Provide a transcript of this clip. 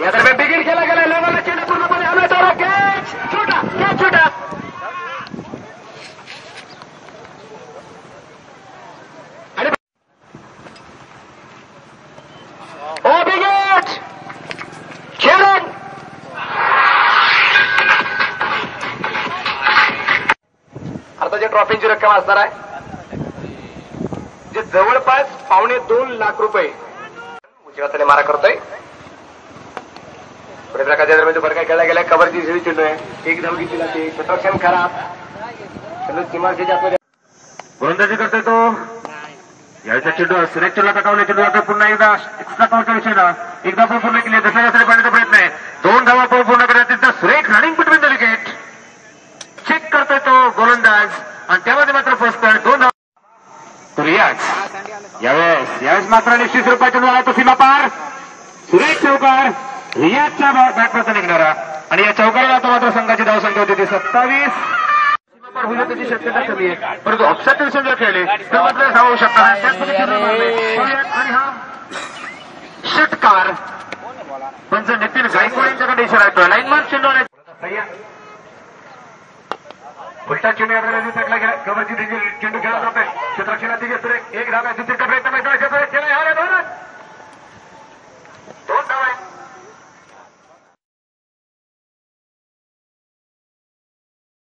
या दरम्यान बिगिन केला गेला लेवलला चेंडू पूर्णपणे हवेत आला. कॅच छोटा कॅच छोटा आणि ओ बिगेट खेळून अर्थाची ट्रॉफीची रक्कम असणार आहे जे जवळपास 2.25 लाख रुपये. उजव्या मारा करतोय प्रकाच्या दरम्यान बरं काय खेळला गेलाय. कव्हरची झिळी चेंडू आहे. एक धाव घेतली जाते. क्षेत्ररक्षण खराब गोलंदाजी करतोय तो. याचा चेंडू सुरेश चेंडूला टाकावले. चेंडू आता पुन्हा एकदा एक्स्ट्रा कव्हरच्या दिशेला एकदा पूर्ण केली. दुसऱ्या पाहण्याचा प्रयत्न आहे. 2 धावा पूर्ण करण्याचा सुरेख running between the wicket check करतोय तो गोलंदाज आणि त्यामध्ये मात्र फर्स्ट पॉईंट 2 धावा. रियाज यावेळेस मात्र निश्चित रूपात चेंडू आला तो सीमा पार. सुरेश चौकार रियाजच्या बॅटमधून निघणारा आणि या चौकाराला आता मात्र संघाची धावसंख्या होती ती 27. सीमा पार होईल त्याची शक्यता कमी आहे परंतु ऑफसाईड पोझिशन जर खेळले तर मात्र धाव होऊ शकतात. आणि हा षटकार पंच नितीन गायकवाड यांच्याकडे इशारा येतो. लाईनमार्क चेंडू उलटा चेंडू याकडे गेला. कव्हरची चेंडू खेळला जातोय. क्षेत्ररक्षणात एक धाव आहे. प्रयत्न